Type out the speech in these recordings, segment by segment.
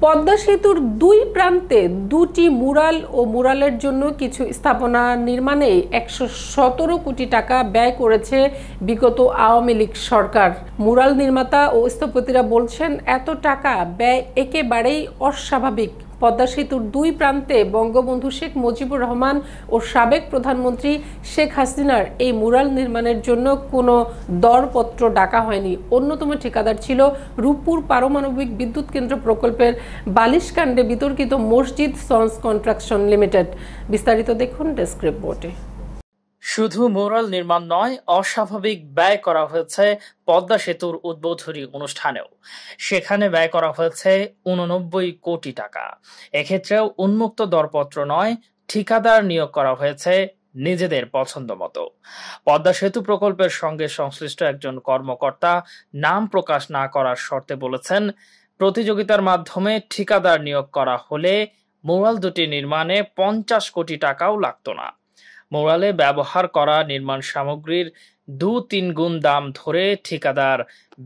পদ্মা সেতুর দুই প্রান্তে দুটি মুরাল ও মুরালের জন্য কিছু স্থাপনা নির্মাণে ১১৭ কোটি টাকা ব্যয় করেছে বিগত আওয়ামী লীগ সরকার। মুরাল নির্মাতা ও স্থপতিরা বলছেন, এত টাকা ব্যয় একেবারেই অস্বাভাবিক। পদ্মা সেতুর দুই প্রান্তে বঙ্গবন্ধু শেখ মুজিবুর রহমান ও সাবেক প্রধানমন্ত্রী শেখ হাসিনার এই মুরাল নির্মাণের জন্য কোনো দরপত্র ডাকা হয়নি। অন্যতম ঠিকাদার ছিল রূপপুর পারমাণবিক বিদ্যুৎ কেন্দ্র প্রকল্পের বালিশকাণ্ডে বিতর্কিত মসজিদ সন্স কনস্ট্রাকশন লিমিটেড। বিস্তারিত দেখুন ডেস্ক রিপোর্টে। শুধু মুরাল নির্মাণ নয়, অস্বাভাবিক ব্যয় করা হয়েছে পদ্মা সেতুর উদ্বোধনী অনুষ্ঠানেও। সেখানে ব্যয় করা হয়েছে ৮৯ কোটি টাকা। এক্ষেত্রেও উন্মুক্ত দরপত্র নয়, ঠিকাদার নিয়োগ করা হয়েছে নিজেদের পছন্দ মতো। পদ্মা সেতু প্রকল্পের সঙ্গে সংশ্লিষ্ট একজন কর্মকর্তা নাম প্রকাশ না করার শর্তে বলেছেন, প্রতিযোগিতার মাধ্যমে ঠিকাদার নিয়োগ করা হলে মুরাল দুটি নির্মাণে ৫০ কোটি টাকাও লাগত না। মুরালে ব্যবহার করা নির্মাণ সামগ্রীর ২-৩ গুণ দাম ধরে ঠিকাদার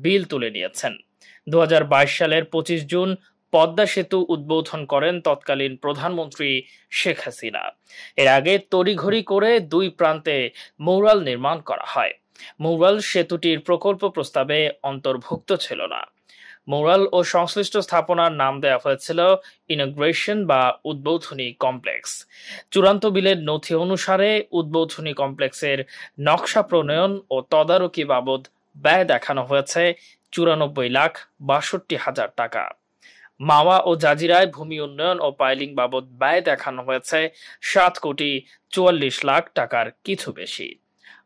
বিল তুলে নিয়েছেন। ২০২২ সালের ২৫ জুন পদ্মা সেতু উদ্বোধন করেন তৎকালীন প্রধানমন্ত্রী শেখ হাসিনা। এর আগে তড়িঘড়ি করে দুই প্রান্তে মুরাল নির্মাণ করা হয়। মুরাল সেতুটির প্রকল্প প্রস্তাবে অন্তর্ভুক্ত ছিল না। মুরাল ও সংশ্লিষ্ট স্থাপনার নাম দেওয়া হয়েছিল ইনগ্রেশন বা উদ্বোধনী কমপ্লেক্স। চূড়ান্ত বিলের নথি অনুসারে উদ্বোধনী কমপ্লেক্সের নকশা প্রণয়ন ও তদারকি বাবদ ব্যয় দেখানো হয়েছে ৯৪,৬২,০০০ টাকা। মাওয়া ও জাজিরায় ভূমি উন্নয়ন ও পাইলিং বাবদ ব্যয় দেখানো হয়েছে ৭,৪৪,০০,০০০ টাকার কিছু বেশি।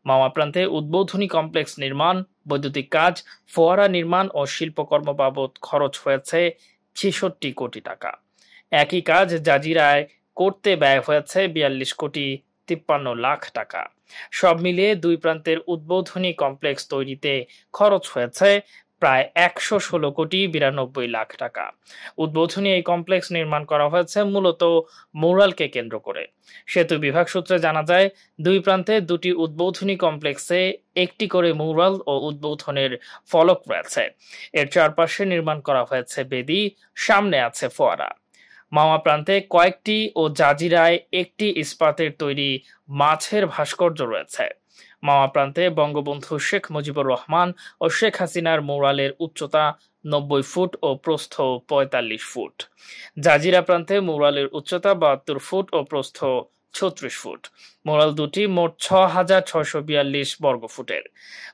মাওয়া প্রান্তে উদ্বোধনী কমপ্লেক্স নির্মাণ, বৈদ্যুতিক কাজ, ফোয়ারা নির্মাণ ও শিল্পকর্ম বাবদ খরচ হয়েছে ৬৬ কোটি টাকা। একই কাজ জাজিরায় করতে ব্যয় হয়েছে ৪২,৫৩,০০,০০০ টাকা। সব মিলিয়ে দুই প্রান্তের উদ্বোধনী কমপ্লেক্স তৈরিতে খরচ হয়েছে প্রায় ১১৬,৯২,০০,০০০ টাকা। উদ্বোধনী এই কমপ্লেক্স নির্মাণ করা হয়েছে মূলত মুরালকে কেন্দ্র করে। সেতু বিভাগ সূত্রে জানা যায়, দুই প্রান্তে দুটি উদ্বোধনী কমপ্লেক্সে একটি করে মুরাল ও উদ্বোধনের ফলক রয়েছে। এর চারপাশে নির্মাণ করা হয়েছে বেদি, সামনে আছে ফোয়ারা। মাওয়া প্রান্তে কয়েকটি ও জাজিরায় একটি ইস্পাতের তৈরি মাছের ভাস্কর্য রয়েছে। মাওয়া প্রান্তে বঙ্গবন্ধু শেখ মুজিবুর রহমান ও শেখ হাসিনার মুরালের উচ্চতা ৯০ ফুট ও প্রস্থ ৪৫ ফুট। জাজিরা প্রান্তে মুরালের উচ্চতা ৭২ ফুট ও প্রস্থ ৩৬ ফুট। মুরাল দুটি মোট ৬,৬৪২ বর্গ ফুটের।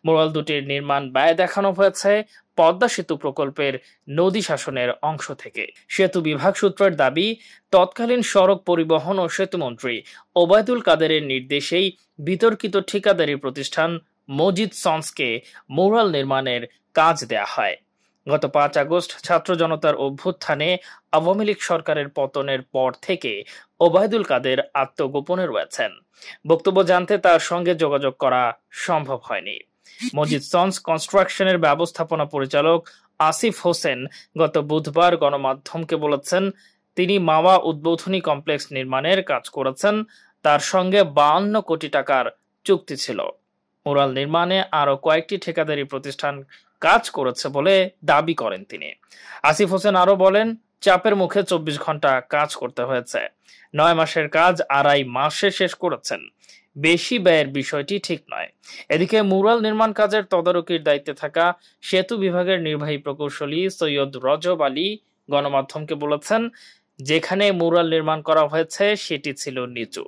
মুরাল দুটির নির্মাণ ব্যয় দেখানো হয়েছে পদ্মা সেতু প্রকল্পের নদী শাসনের অংশ থেকে। সেতু বিভাগ সূত্রের দাবি, তৎকালীন সড়ক পরিবহন ও সেতুমন্ত্রী ওবায়দুল কাদেরের নির্দেশেই বিতর্কিত ঠিকাদারি প্রতিষ্ঠান মসজিদ সন্সকে মুরাল নির্মাণের কাজ দেয়া হয়। গত ৫ আগস্ট ছাত্র জনতার অভ্যুত্থানে আওয়ামী লীগ সরকারের পতনের পর থেকে ওবায়দুল কাদের আত্মগোপনে রয়েছেন। বক্তব্য জানতে তার সঙ্গে যোগাযোগ করা সম্ভব হয়নি। মসজিদ সন্স কনস্ট্রাকশনের ব্যবস্থাপনা পরিচালক আসিফ হোসেন গত বুধবার গণমাধ্যমকে বলেছেন, তিনি মাওয়া উদ্বোধনী কমপ্লেক্স নির্মাণের কাজ করেছেন। তার সঙ্গে ৫২ কোটি টাকার চুক্তি ছিল। মুরাল নির্মাণে আরো কয়েকটি ঠিকাদারি প্রতিষ্ঠান কাজ করেছে বলে দাবি করেন তিনি। আসিফ হোসেন আরো বলেন, চাপের মুখে ২৪ ঘন্টা কাজ করতে হয়েছে। ৯ মাসের কাজ ২.৫ মাসে শেষ করেছেন। বেশি ব্যয়ের বিষয়টি ঠিক নয়। এদিকে মুরাল নির্মাণ কাজের তদারকির দায়িত্বে থাকা সেতু বিভাগের নির্বাহী প্রকৌশলী সৈয়দ রজব আলী গণমাধ্যমকে বলেছেন, যেখানে মুরাল নির্মাণ করা হয়েছে সেটি ছিল নিচু,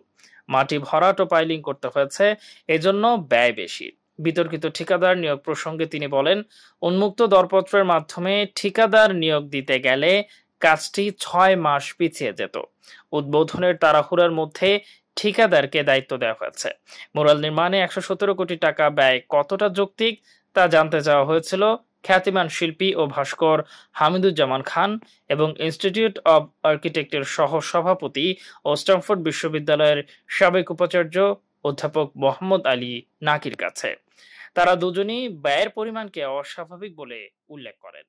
মাটি ভরাট ও পাইলিং করতে হয়েছে, এজন্য ব্যয় বেশি। বিতর্কিত ঠিকাদার নিয়োগ প্রসঙ্গে তিনি বলেন, উন্মুক্ত দরপত্রের মাধ্যমে ঠিকাদার নিয়োগ দিতে গেলে কাজটি ৬ মাস পিছিয়ে যেত। উদ্বোধনের তাড়াহুড়ার মধ্যে ঠিকাদারকে দায়িত্ব দেওয়া হয়েছে। মুরাল নির্মাণে ১১৭ কোটি টাকা ব্যয় কতটা যৌক্তিক তা জানতে চাওয়া হয়েছিল খ্যাতিমান শিল্পী ও ভাস্কর হামিদুজ্জামান খান এবং ইনস্টিটিউট অব আর্কিটেক্টের সহ সভাপতি ও স্ট্যামফোর্ড বিশ্ববিদ্যালয়ের সাবেক উপাচার্য অধ্যাপক মোহাম্মদ আলী নাকির কাছে। তারা দুজনই ব্যয়ের পরিমাণকে অস্বাভাবিক বলে উল্লেখ করেন।